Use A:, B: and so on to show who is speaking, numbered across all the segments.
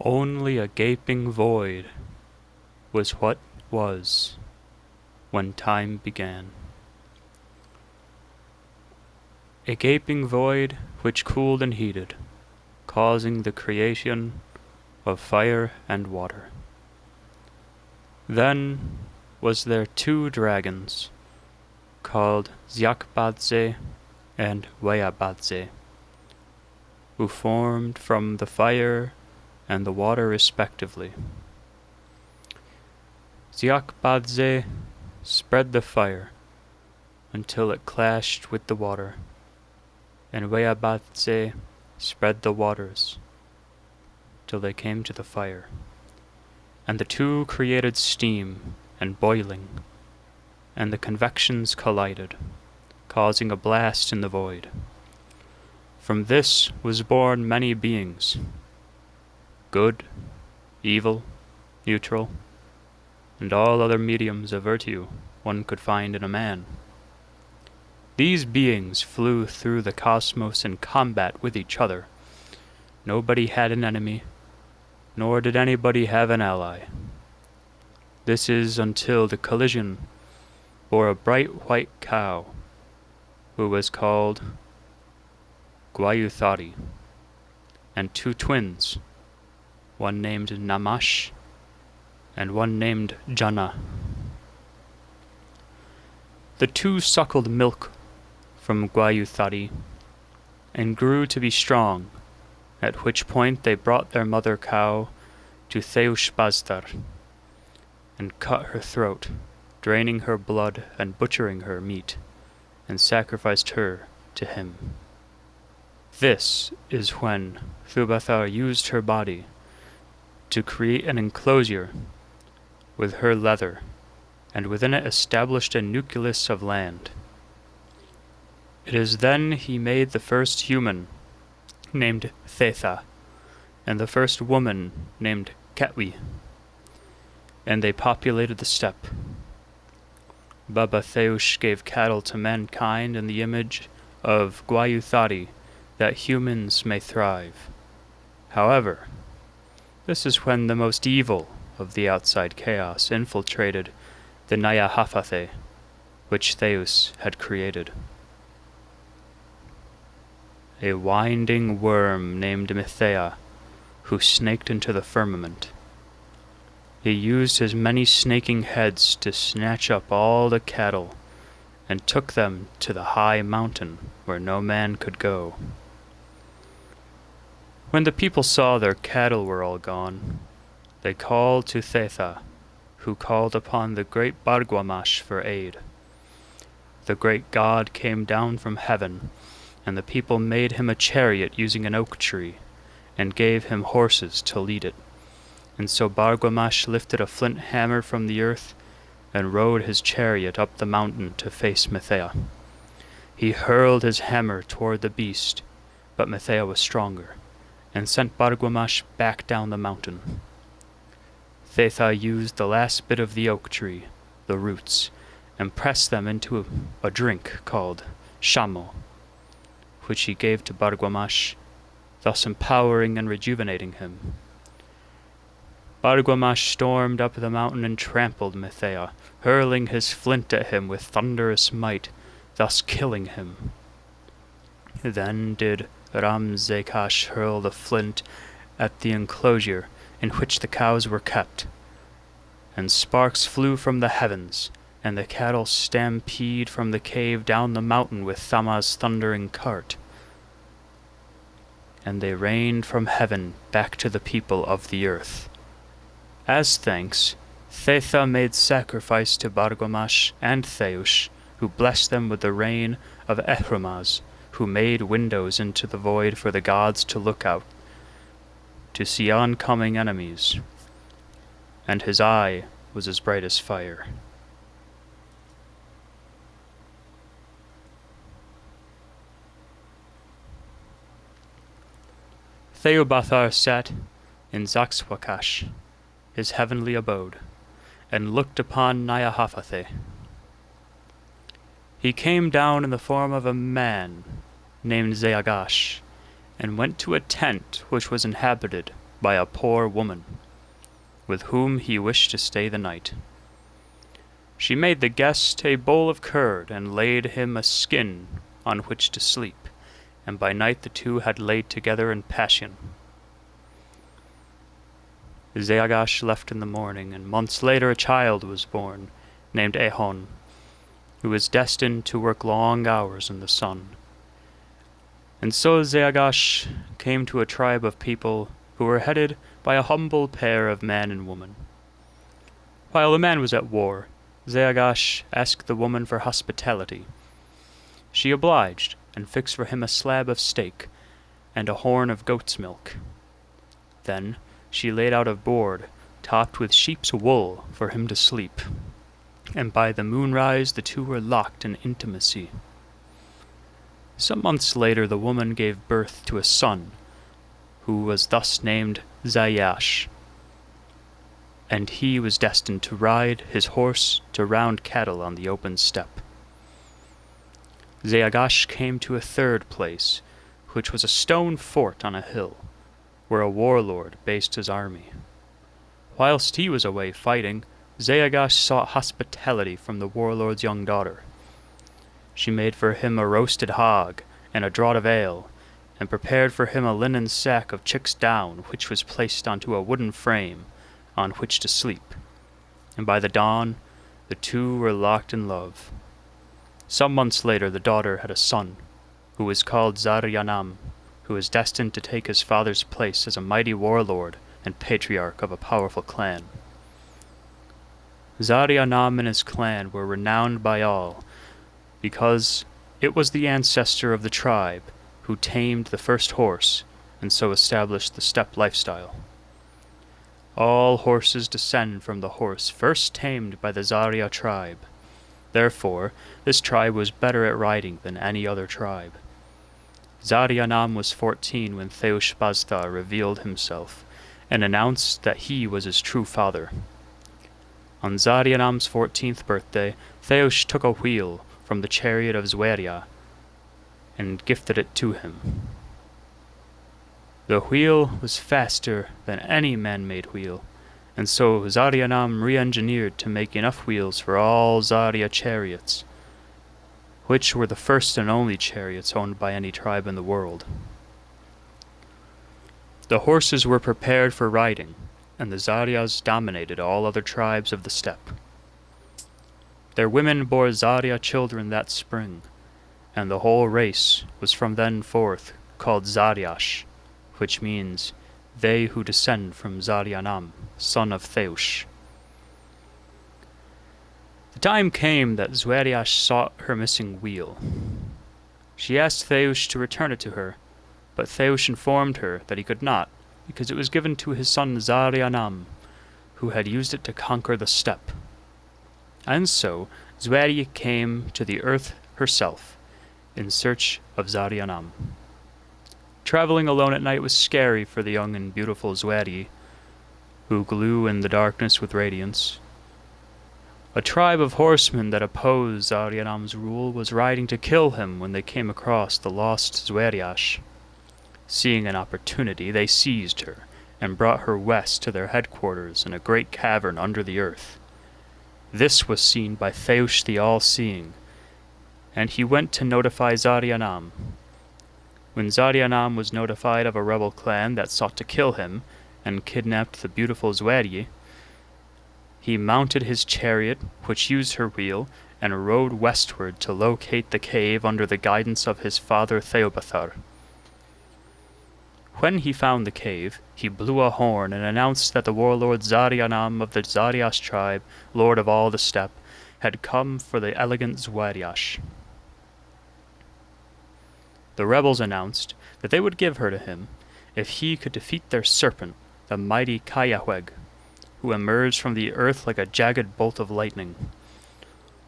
A: Only a gaping void was what was when time began. A gaping void which cooled and heated, causing the creation of fire and water. Then was there two dragons, called Zyakbadze and Weyabadze, who formed from the fire and the water respectively. Zyakbadze spread the fire until it clashed with the water, and Weyabadze spread the waters till they came to the fire, and the two created steam and boiling, and the convections collided, causing a blast in the void. From this was born many beings, good, evil, neutral, and all other mediums of virtue one could find in a man. These beings flew through the cosmos in combat with each other. Nobody had an enemy, nor did anybody have an ally. This is until the collision bore a bright white cow, who was called Gwayuthari, and two twins, one named Namash and one named Jana. The two suckled milk from Gwayuthari and grew to be strong, at which point they brought their mother cow to Theushbaztar and cut her throat, draining her blood and butchering her meat, and sacrificed her to him. This is when Thubathar used her body to create an enclosure with her leather, and within it established a nucleus of land. It is then he made the first human, named Thetha, and the first woman, named Ketwi, and they populated the steppe. Baba Theush gave cattle to mankind in the image of Gwayuthari, that humans may thrive. However, this is when the most evil of the outside chaos infiltrated the Nyahafathe, which Theus had created. A winding worm named Mythea, who snaked into the firmament. He used his many snaking heads to snatch up all the cattle, and took them to the high mountain where no man could go. When the people saw their cattle were all gone, they called to Thetha, who called upon the great Bargwamash for aid. The great god came down from heaven, and the people made him a chariot using an oak tree, and gave him horses to lead it. And so Bargwamash lifted a flint hammer from the earth, and rode his chariot up the mountain to face Mythea. He hurled his hammer toward the beast, but Mythea was stronger, and sent Bargwamash back down the mountain. Thetha used the last bit of the oak tree, the roots, and pressed them into a drink called shamo, which he gave to Bargwamash, thus empowering and rejuvenating him. Bargwamash stormed up the mountain and trampled Mythea, hurling his flint at him with thunderous might, thus killing him. Then did Ramzekash hurl the flint at the enclosure in which the cows were kept, and sparks flew from the heavens, and the cattle stampede from the cave down the mountain with Thama's thundering cart. And they rained from heaven back to the people of the earth. As thanks, Thetha made sacrifice to Bargwamash and Theush, who blessed them with the rain of Ehromaz, who made windows into the void for the gods to look out, to see oncoming enemies, and his eye was as bright as fire. Theobathar sat in Zaxwakash, his heavenly abode, and looked upon Nyahafathe. He came down in the form of a man named Zaryash, and went to a tent which was inhabited by a poor woman, with whom he wished to stay the night. She made the guest a bowl of curd, and laid him a skin on which to sleep, and by night the two had laid together in passion. Zaryash left in the morning, and months later a child was born, named Ehon, who was destined to work long hours in the sun. And so Zaryash came to a tribe of people who were headed by a humble pair of man and woman. While the man was at war, Zaryash asked the woman for hospitality. She obliged, and fixed for him a slab of steak and a horn of goat's milk. Then she laid out a board topped with sheep's wool for him to sleep, and by the moonrise the two were locked in intimacy. Some months later the woman gave birth to a son, who was thus named Zaryash, and he was destined to ride his horse to round cattle on the open steppe. Zaryash came to a third place, which was a stone fort on a hill, where a warlord based his army. Whilst he was away fighting, Zaryash sought hospitality from the warlord's young daughter. She made for him a roasted hog and a draught of ale, and prepared for him a linen sack of chick's down, which was placed onto a wooden frame on which to sleep, and by the dawn the two were locked in love. Some months later the daughter had a son, who was called Zaryanam, who was destined to take his father's place as a mighty warlord and patriarch of a powerful clan. Zaryanam and his clan were renowned by all, because it was the ancestor of the tribe who tamed the first horse and so established the steppe lifestyle. All horses descend from the horse first tamed by the Zarya tribe. Therefore, this tribe was better at riding than any other tribe. Zaryanam was 14 when Theushbazda revealed himself and announced that he was his true father. On Zaryanam's 14th birthday, Theush took a wheel from the chariot of Zaryas and gifted it to him. The wheel was faster than any man-made wheel, and so Zaryanam re-engineered to make enough wheels for all Zarya chariots, which were the first and only chariots owned by any tribe in the world. The horses were prepared for riding, and the Zaryas dominated all other tribes of the steppe. Their women bore Zarya children that spring, and the whole race was from then forth called Zaryash, which means they who descend from Zaryanam, son of Theush. The time came that Zaryash sought her missing wheel. She asked Theush to return it to her, but Theush informed her that he could not, because it was given to his son Zaryanam, who had used it to conquer the steppe. And so Zarya came to the earth herself, in search of Zaryanam. Traveling alone at night was scary for the young and beautiful Zarya, who glowed in the darkness with radiance. A tribe of horsemen that opposed Zaryanam's rule was riding to kill him when they came across the lost Zaryash. Seeing an opportunity, they seized her and brought her west to their headquarters in a great cavern under the earth. This was seen by Theush the All-Seeing, and he went to notify Zaryanam. When Zaryanam was notified of a rebel clan that sought to kill him and kidnapped the beautiful Zarya, he mounted his chariot, which used her wheel, and rode westward to locate the cave under the guidance of his father Theobathar. When he found the cave, he blew a horn and announced that the warlord Zaryanam of the Zaryash tribe, lord of all the steppe, had come for the elegant Zaryash. The rebels announced that they would give her to him if he could defeat their serpent, the mighty Kayahweg, who emerged from the earth like a jagged bolt of lightning.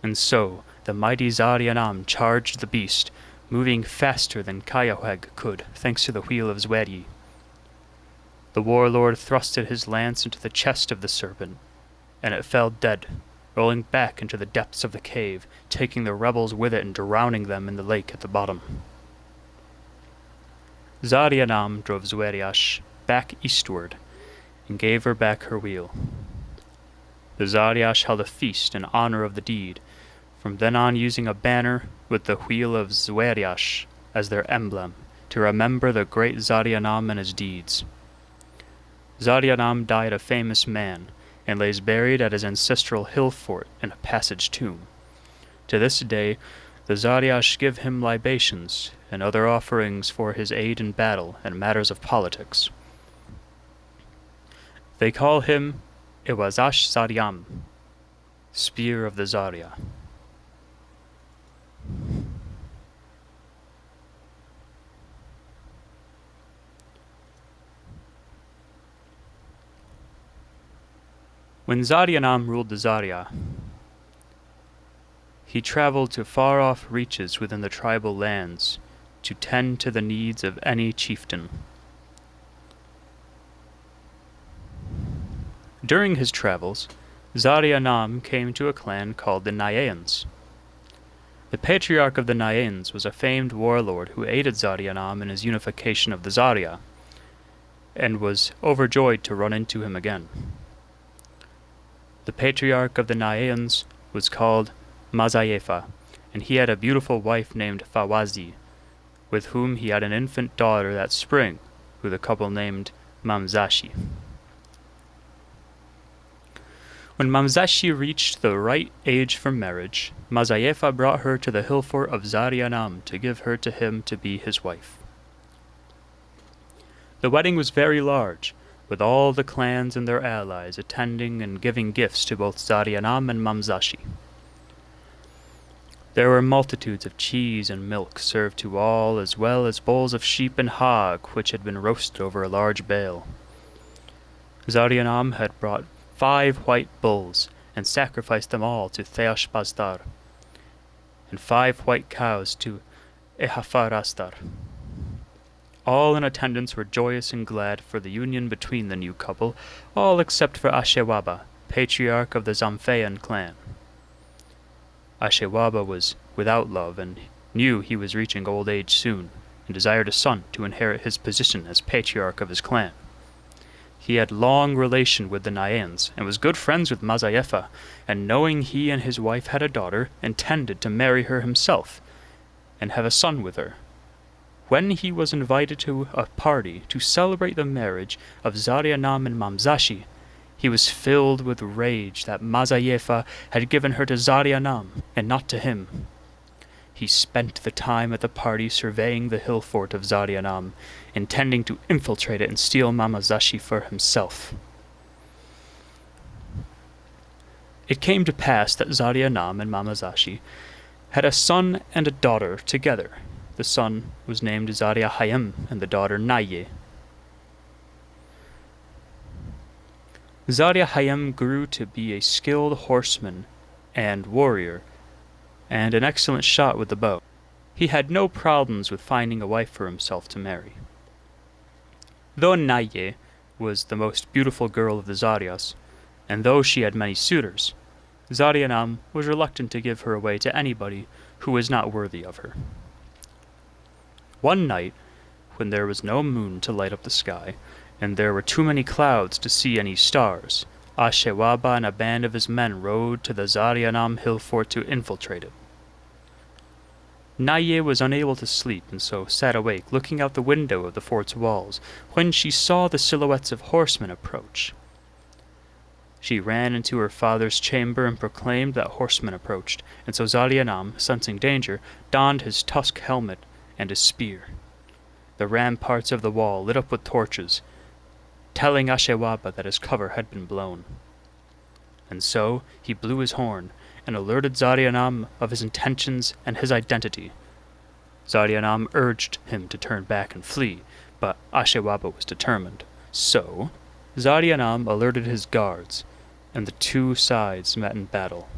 A: And so the mighty Zaryanam charged the beast, moving faster than Kayahweg could, thanks to the wheel of Zarya. The warlord thrusted his lance into the chest of the serpent, and it fell dead, rolling back into the depths of the cave, taking the rebels with it and drowning them in the lake at the bottom. Zaryanam drove Zaryash back eastward and gave her back her wheel. The Zaryash held a feast in honor of the deed, from then on using a banner with the wheel of Zaryash as their emblem to remember the great Zaryanam and his deeds. Zaryanam died a famous man, and lays buried at his ancestral hill fort in a passage tomb. To this day, the Zaryash give him libations and other offerings for his aid in battle and matters of politics. They call him Iwazash Zaryam, Spear of the Zarya. When Zaryanam ruled the Zarya, he traveled to far-off reaches within the tribal lands to tend to the needs of any chieftain. During his travels, Zaryanam came to a clan called the Nyaeans. The patriarch of the Nyaeans was a famed warlord who aided Zaryanam in his unification of the Zarya, and was overjoyed to run into him again. The patriarch of the Nyaeans was called Mazayefa, and he had a beautiful wife named Fawazi, with whom he had an infant daughter that spring, who the couple named Mamzashi. When Mamzashi reached the right age for marriage, Mazayefa brought her to the hill fort of Zaryanam to give her to him to be his wife. The wedding was very large, with all the clans and their allies attending and giving gifts to both Zaryanam and Mamzashi. There were multitudes of cheese and milk served to all, as well as bowls of sheep and hog, which had been roasted over a large bale. Zaryanam had brought 5 white bulls, and sacrificed them all to Theoshpazdar, and 5 white cows to Ehafarastar. All in attendance were joyous and glad for the union between the new couple, all except for Ashewaba, patriarch of the Zamphaean clan. Ashewaba was without love, and knew he was reaching old age soon, and desired a son to inherit his position as patriarch of his clan. He had long relation with the Nyaeans, and was good friends with Mazayefa, and knowing he and his wife had a daughter, intended to marry her himself, and have a son with her. When he was invited to a party to celebrate the marriage of Zaryanam and Mamzashi, he was filled with rage that Mazayefa had given her to Zaryanam, and not to him. He spent the time at the party surveying the hill fort of Zaryanam, intending to infiltrate it and steal Mamzashi for himself. It came to pass that Zaryanam and Mamzashi had a son and a daughter together. The son was named Zaryahayim, and the daughter Naye. Zaryahayim grew to be a skilled horseman and warrior, and an excellent shot with the bow. He had no problems with finding a wife for himself to marry. Though Naye was the most beautiful girl of the Zaryas, and though she had many suitors, Zaryanam was reluctant to give her away to anybody who was not worthy of her. One night, when there was no moon to light up the sky, and there were too many clouds to see any stars, Ashewaba and a band of his men rode to the Zaryanam hill fort to infiltrate it. Naye was unable to sleep, and so sat awake, looking out the window of the fort's walls, when she saw the silhouettes of horsemen approach. She ran into her father's chamber and proclaimed that horsemen approached, and so Zaryanam, sensing danger, donned his tusk helmet and his spear. The ramparts of the wall lit up with torches, telling Ashewaba that his cover had been blown. And so he blew his horn, and alerted Zaryanam of his intentions and his identity. Zaryanam urged him to turn back and flee, but Ashewaba was determined. So Zaryanam alerted his guards, and the two sides met in battle.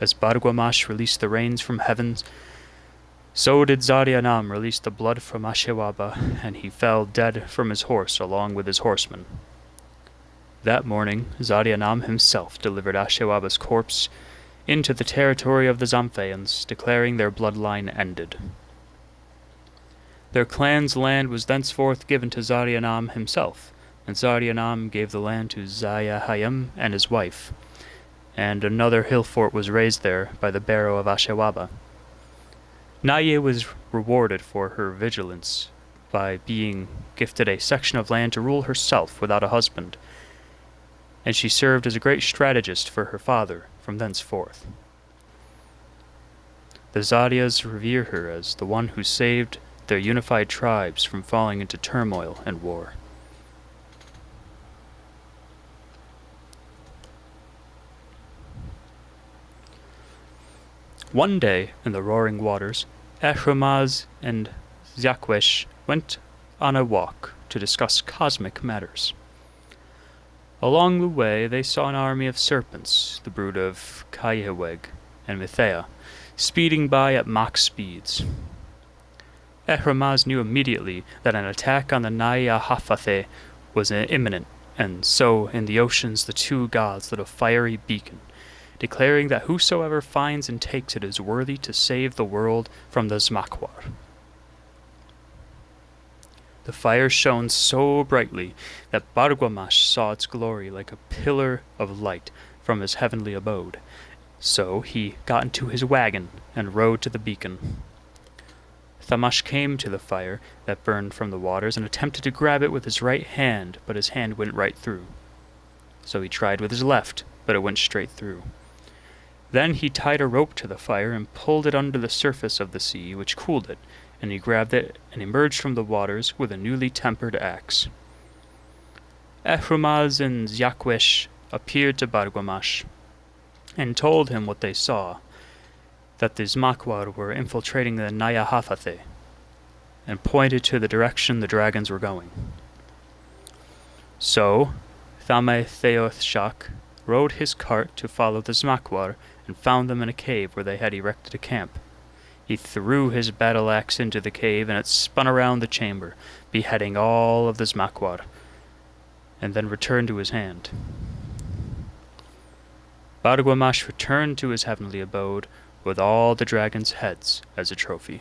A: As Bargwamash released the rains from heavens, so did Zaryanam release the blood from Ashewaba, and he fell dead from his horse along with his horsemen. That morning Zaryanam himself delivered Ashewaba's corpse into the territory of the Zamphaeans, declaring their bloodline ended. Their clan's land was thenceforth given to Zaryanam himself, And Zaryanam gave the land to Zayahayim and his wife, and another hill fort was raised there by the barrow of Ashewaba. Naye was rewarded for her vigilance by being gifted a section of land to rule herself without a husband, and she served as a great strategist for her father from thenceforth. The Zaryas revere her as the one who saved their unified tribes from falling into turmoil and war. One day, in the roaring waters, Ehramaz and Zakwesh went on a walk to discuss cosmic matters. Along the way, they saw an army of serpents, the brood of Kaiheweg and Mithea, speeding by at Mach speeds. Ehramaz knew immediately that an attack on the Naya Hafathe was imminent, and so in the oceans the two gods lit a fiery beacon, declaring that whosoever finds and takes it is worthy to save the world from the Zmakwar. The fire shone so brightly that Bargwamash saw its glory like a pillar of light from his heavenly abode. So he got into his wagon and rode to the beacon. Thamash came to the fire that burned from the waters and attempted to grab it with his right hand, but his hand went right through. So he tried with his left, but it went straight through. Then he tied a rope to the fire and pulled it under the surface of the sea, which cooled it, and he grabbed it and emerged from the waters with a newly tempered axe. Ehrumaz and Zakwesh appeared to Bargwamash and told him what they saw, that the Zmakwar were infiltrating the Naya Hafathe, and pointed to the direction the dragons were going. So Thame Theothshak rode his cart to follow the Zmakwar and found them in a cave where they had erected a camp. He threw his battle axe into the cave, and it spun around the chamber, beheading all of the Zmakwar, and then returned to his hand. Bargwamash returned to his heavenly abode with all the dragons' heads as a trophy.